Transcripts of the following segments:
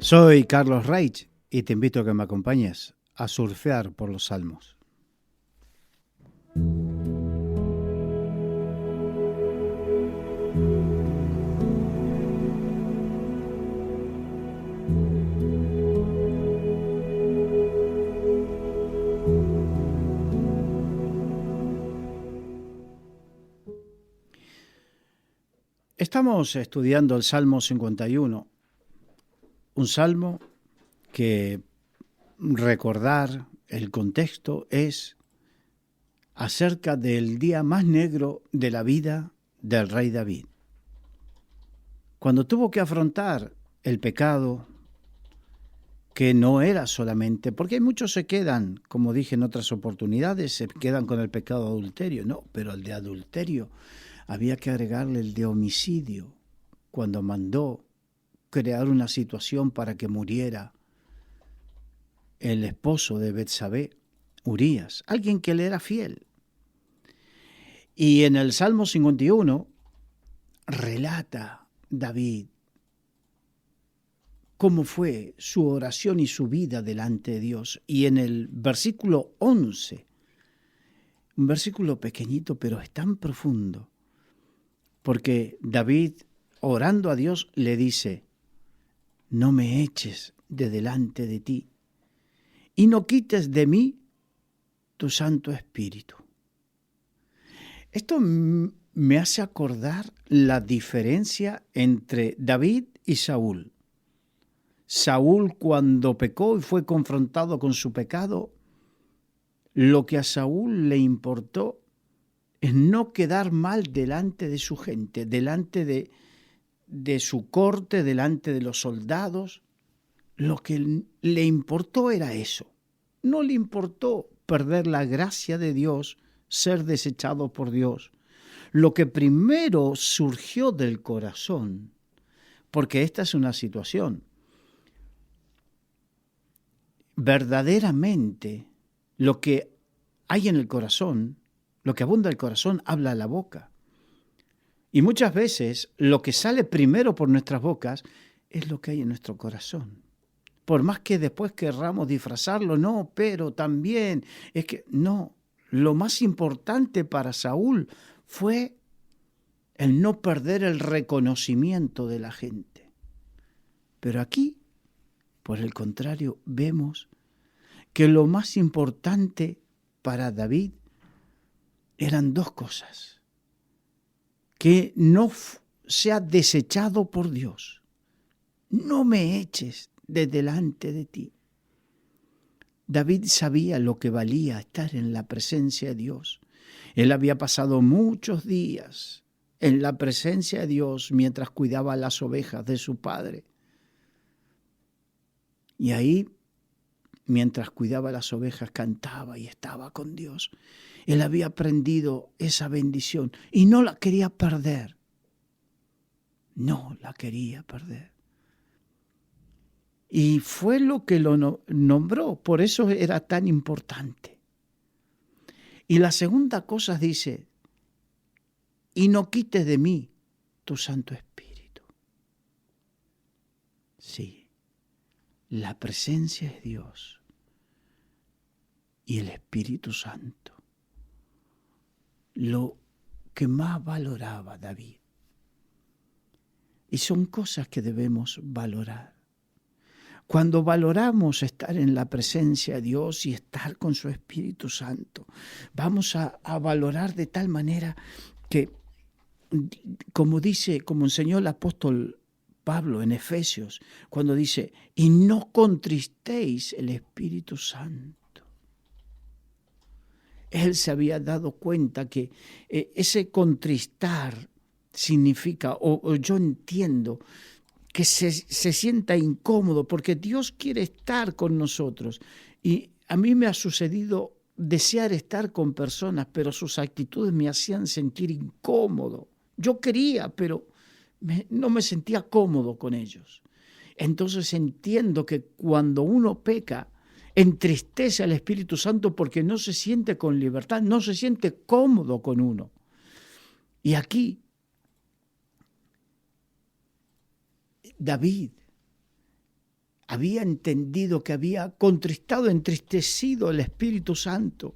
Soy Carlos Reich y te invito a que me acompañes a surfear por los salmos. Estamos estudiando el Salmo 51, un salmo que recordar el contexto es acerca del día más negro de la vida del rey David. Cuando tuvo que afrontar el pecado, que no era solamente, porque muchos se quedan, como dije en otras oportunidades, se quedan con el pecado de adulterio, no, pero el de adulterio había que agregarle el de homicidio, cuando mandó crear una situación para que muriera el esposo de Betsabé, Urías, alguien que le era fiel. Y en el Salmo 51 relata David cómo fue su oración y su vida delante de Dios. Y en el versículo 11, un versículo pequeñito, pero es tan profundo, porque David, orando a Dios, le dice: no me eches de delante de ti y no quites de mí tu Santo Espíritu. Esto me hace acordar la diferencia entre David y Saúl. Saúl, cuando pecó y fue confrontado con su pecado, lo que a Saúl le importó es no quedar mal delante de su gente, delante de su corte, delante de los soldados. Lo que le importó era eso. No le importó perder la gracia de Dios, ser desechado por Dios. Lo que primero surgió del corazón, porque esta es una situación. Verdaderamente, lo que hay en el corazón, lo que abunda el corazón, habla la boca. Y muchas veces lo que sale primero por nuestras bocas es lo que hay en nuestro corazón. Por más que después querramos disfrazarlo, no, pero también es que no. Lo más importante para Saúl fue el no perder el reconocimiento de la gente. Pero aquí, por el contrario, vemos que lo más importante para David eran dos cosas: que no sea desechado por Dios, no me eches de delante de ti. David sabía lo que valía estar en la presencia de Dios. Él había pasado muchos días en la presencia de Dios mientras cuidaba las ovejas de su padre. Y ahí, mientras cuidaba las ovejas, cantaba y estaba con Dios. Él había aprendido esa bendición y no la quería perder. No la quería perder. Y fue lo que lo nombró, por eso era tan importante. Y la segunda cosa dice: y no quites de mí tu Santo Espíritu. Sí, la presencia de Dios y el Espíritu Santo, lo que más valoraba David. Y son cosas que debemos valorar. Cuando valoramos estar en la presencia de Dios y estar con su Espíritu Santo, vamos a valorar de tal manera que, como enseñó el apóstol Pablo en Efesios, cuando dice: y no contristéis el Espíritu Santo. Él se había dado cuenta que ese contristar significa, o yo entiendo, que se sienta incómodo, porque Dios quiere estar con nosotros. Y a mí me ha sucedido desear estar con personas, pero sus actitudes me hacían sentir incómodo. Yo quería, pero no me sentía cómodo con ellos. Entonces entiendo que cuando uno peca, entristece al Espíritu Santo porque no se siente con libertad, no se siente cómodo con uno. Y aquí David había entendido que había contristado, entristecido el Espíritu Santo.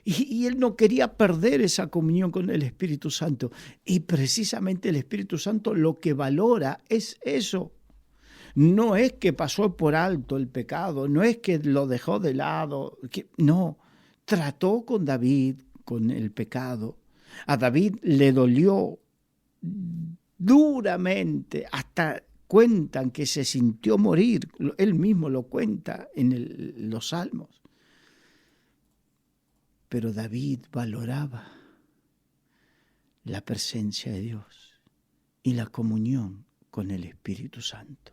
Y él no quería perder esa comunión con el Espíritu Santo. Y precisamente el Espíritu Santo lo que valora es eso. No es que pasó por alto el pecado, no es que lo dejó de lado. No, trató con David, con el pecado. A David le dolió duramente, hasta cuentan que se sintió morir. Él mismo lo cuenta en los Salmos. Pero David valoraba la presencia de Dios y la comunión con el Espíritu Santo.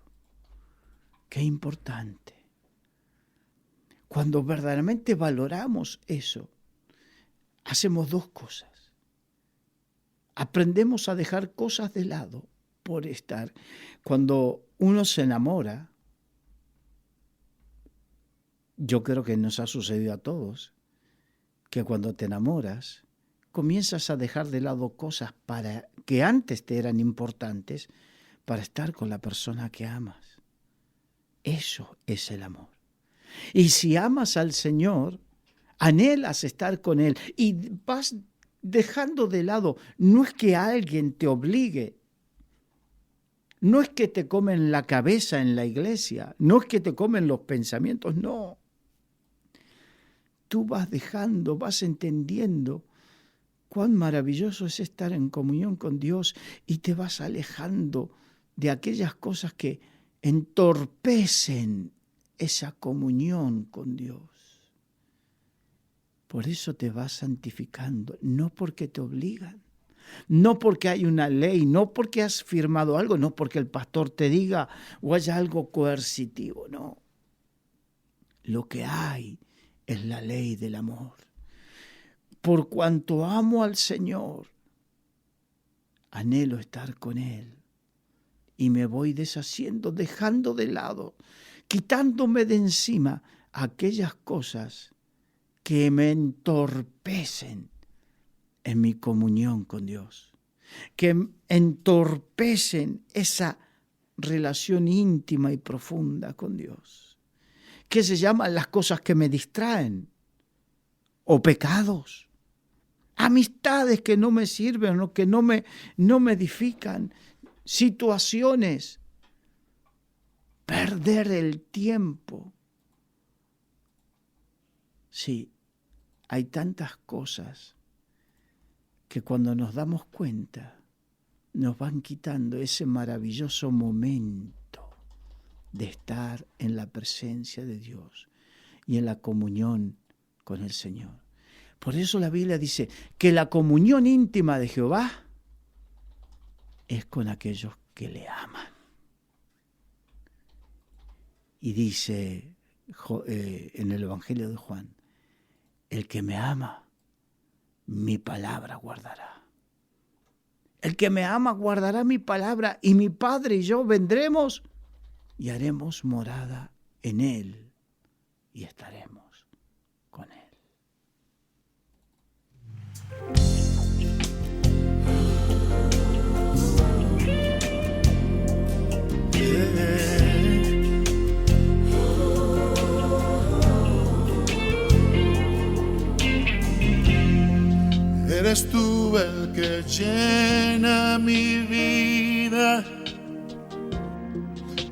Qué importante. Cuando verdaderamente valoramos eso, hacemos dos cosas. Aprendemos a dejar cosas de lado por estar. Cuando uno se enamora, yo creo que nos ha sucedido a todos, que cuando te enamoras, comienzas a dejar de lado cosas que antes te eran importantes para estar con la persona que amas. Eso es el amor. Y si amas al Señor, anhelas estar con Él y vas dejando de lado, no es que alguien te obligue, no es que te comen la cabeza en la iglesia, no es que te comen los pensamientos, no. Tú vas dejando, vas entendiendo cuán maravilloso es estar en comunión con Dios y te vas alejando de aquellas cosas que entorpecen esa comunión con Dios. Por eso te vas santificando, no porque te obligan, no porque hay una ley, no porque has firmado algo, no porque el pastor te diga o haya algo coercitivo, no. Lo que hay es la ley del amor. Por cuanto amo al Señor, anhelo estar con Él y me voy deshaciendo, dejando de lado, quitándome de encima aquellas cosas que me entorpecen en mi comunión con Dios, que entorpecen esa relación íntima y profunda con Dios. ¿Qué se llaman las cosas que me distraen? O pecados, amistades que no me sirven o que no me edifican, situaciones, perder el tiempo. Sí, hay tantas cosas que cuando nos damos cuenta nos van quitando ese maravilloso momento de estar en la presencia de Dios y en la comunión con el Señor. Por eso la Biblia dice que la comunión íntima de Jehová es con aquellos que le aman. Y dice en el Evangelio de Juan, el que me ama, mi palabra guardará. El que me ama guardará mi palabra y mi Padre y yo vendremos y haremos morada en Él y estaremos con Él. Eres tú el que llena mi vida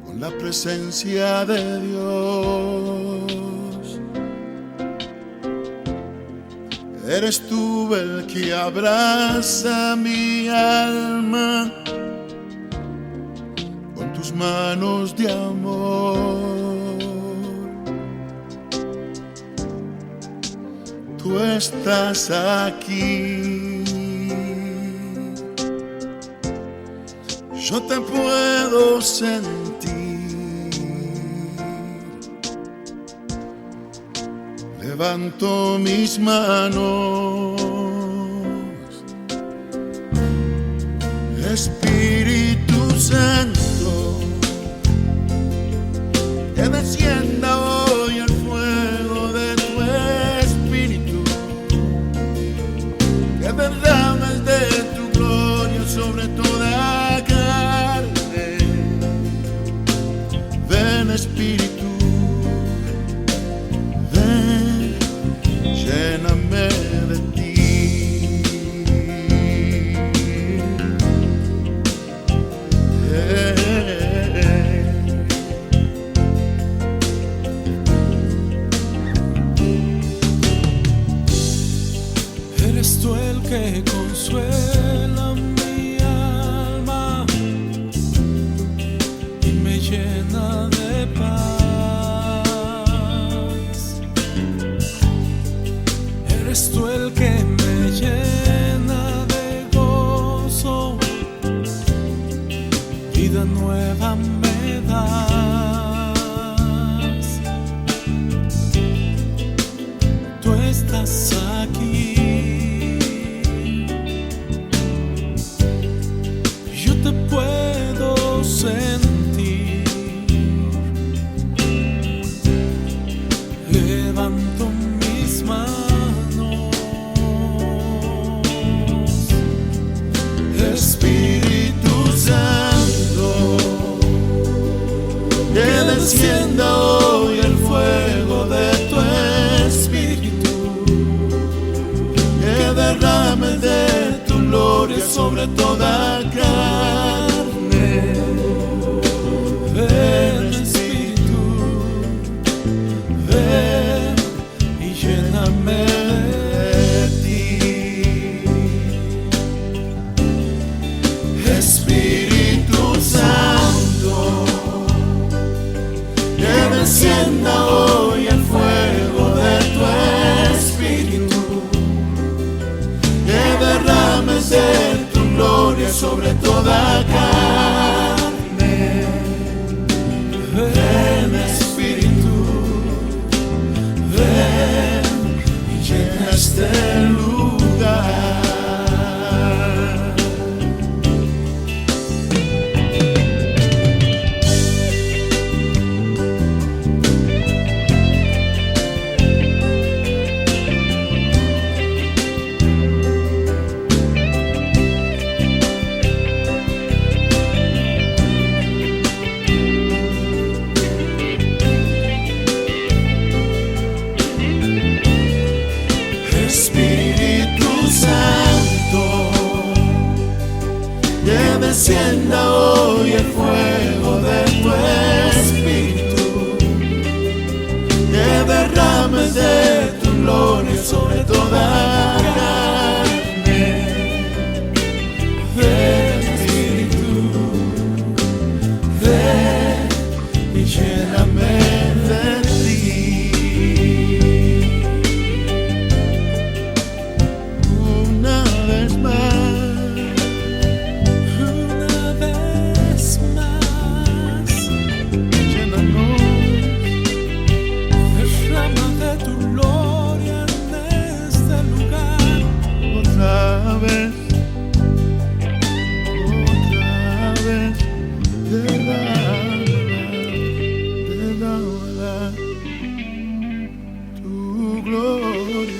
con la presencia de Dios. Eres tú el que abraza mi alma con tus manos de amor. Tú estás aquí, yo te puedo sentir, levanto mis manos, Espíritu Santo, que descienda hoy el fuego de tu Espíritu, que derrames de tu gloria sobre toda carne. Ven, Espíritu vida nueva me das. Tú estás aquí. Yo te puedo sentir. Levanto mis manos. Espíritu Santo, que descienda hoy el fuego de tu espíritu, que derrame de tu gloria sobre toda carne. Ven, Espíritu, ven y lléname de ti. Espíritu Santo, que descienda hoy el fuego de tu espíritu, que derrames de tu gloria sobre toda carne. Ven, Espíritu, ven y llena este lugar. Espíritu Santo, que descienda hoy el fuego de tu espíritu, que derrames de tu gloria sobre toda carne. Ven, Espíritu, ven y lléname de ti. Una vez más, llénanos, derrama de tu gloria en este lugar. Otra vez, derrama tu gloria.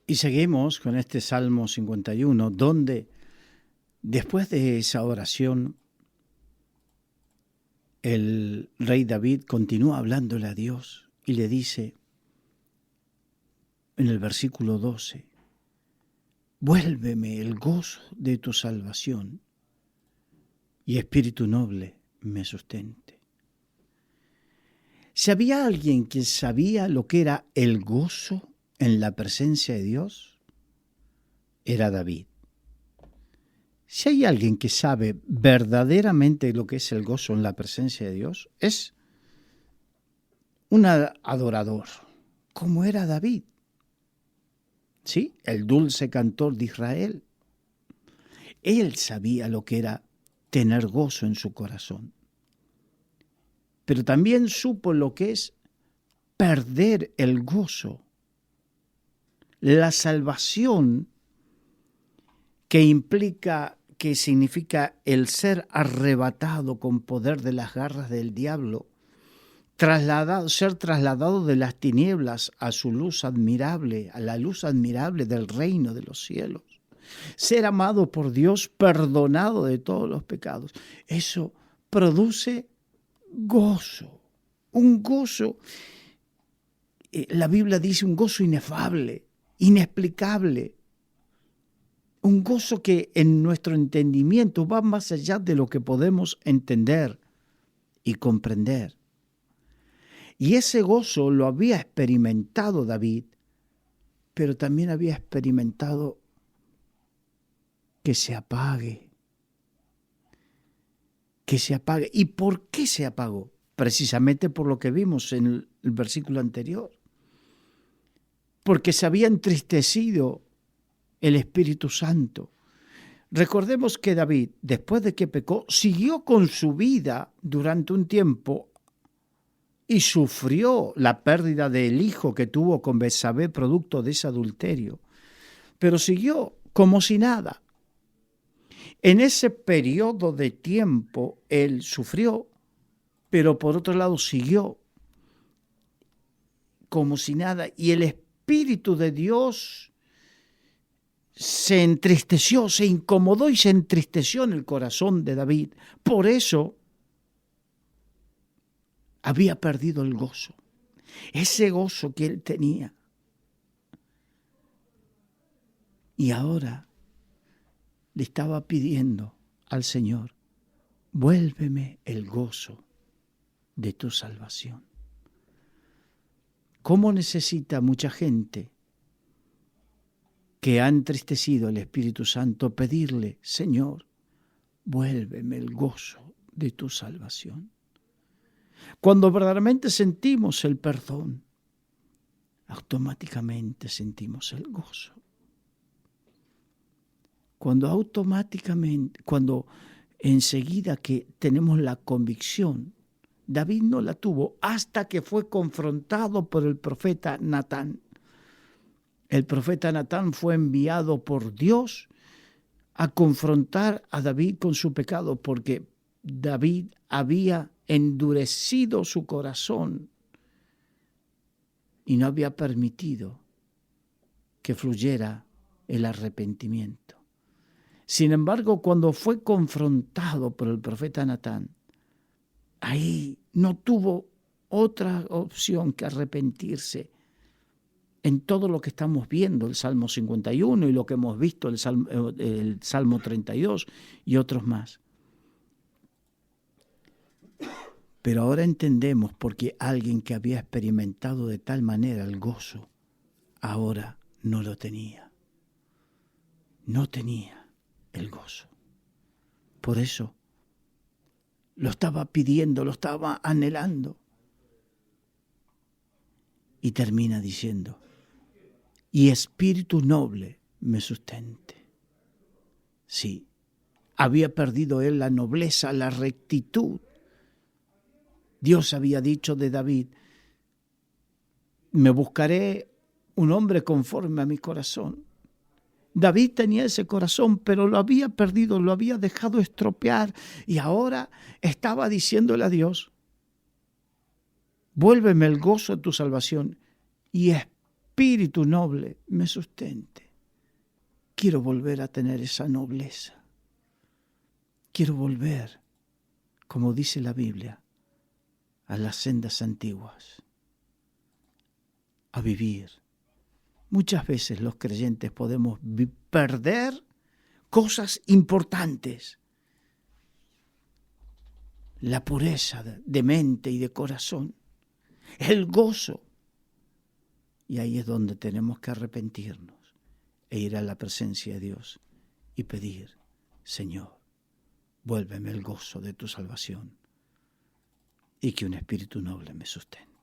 Y seguimos con este Salmo 51, donde después de esa oración, el rey David continúa hablándole a Dios y le dice en el versículo 12, vuélveme el gozo de tu salvación y espíritu noble me sustente. Si había alguien que sabía lo que era el gozo en la presencia de Dios, era David. Si hay alguien que sabe verdaderamente lo que es el gozo en la presencia de Dios, es un adorador, como era David. Sí, el dulce cantor de Israel. Él sabía lo que era tener gozo en su corazón. Pero también supo lo que es perder el gozo. La salvación que significa el ser arrebatado con poder de las garras del diablo, ser trasladado de las tinieblas a su luz admirable, a la luz admirable del reino de los cielos, ser amado por Dios, perdonado de todos los pecados. Eso produce gozo, un gozo, la Biblia dice un gozo inefable, inexplicable, un gozo que en nuestro entendimiento va más allá de lo que podemos entender y comprender. Y ese gozo lo había experimentado David, pero también había experimentado que se apague. Que se apague. ¿Y por qué se apagó? Precisamente por lo que vimos en el versículo anterior. Porque se había entristecido el Espíritu Santo. Recordemos que David, después de que pecó, siguió con su vida durante un tiempo y sufrió la pérdida del hijo que tuvo con Betsabé producto de ese adulterio. Pero siguió como si nada. En ese periodo de tiempo él sufrió, pero por otro lado siguió como si nada. Y el Espíritu de Dios se entristeció, se incomodó y se entristeció en el corazón de David. Por eso había perdido el gozo, ese gozo que él tenía. Y ahora le estaba pidiendo al Señor, vuélveme el gozo de tu salvación. ¿Cómo necesita mucha gente que ha entristecido el Espíritu Santo pedirle, Señor, vuélveme el gozo de tu salvación? Cuando verdaderamente sentimos el perdón, automáticamente sentimos el gozo. Cuando enseguida que tenemos la convicción, David no la tuvo hasta que fue confrontado por el profeta Natán. El profeta Natán fue enviado por Dios a confrontar a David con su pecado, porque David había endurecido su corazón y no había permitido que fluyera el arrepentimiento. Sin embargo, cuando fue confrontado por el profeta Natán, ahí no tuvo otra opción que arrepentirse. En todo lo que estamos viendo, el Salmo 51 y lo que hemos visto, el Salmo 32 y otros más. Pero ahora entendemos por qué alguien que había experimentado de tal manera el gozo, ahora no lo tenía. No tenía el gozo. Por eso lo estaba pidiendo, lo estaba anhelando. Y termina diciendo, y espíritu noble me sustente. Sí, había perdido él la nobleza, la rectitud. Dios había dicho de David, me buscaré un hombre conforme a mi corazón. David tenía ese corazón, pero lo había perdido, lo había dejado estropear y ahora estaba diciéndole a Dios, vuélveme el gozo de tu salvación y espíritu noble me sustente. Quiero volver a tener esa nobleza. Quiero volver, como dice la Biblia, a las sendas antiguas, a vivir. Muchas veces los creyentes podemos perder cosas importantes. La pureza de mente y de corazón, el gozo. Y ahí es donde tenemos que arrepentirnos e ir a la presencia de Dios y pedir, Señor, vuélveme el gozo de tu salvación y que un espíritu noble me sustente.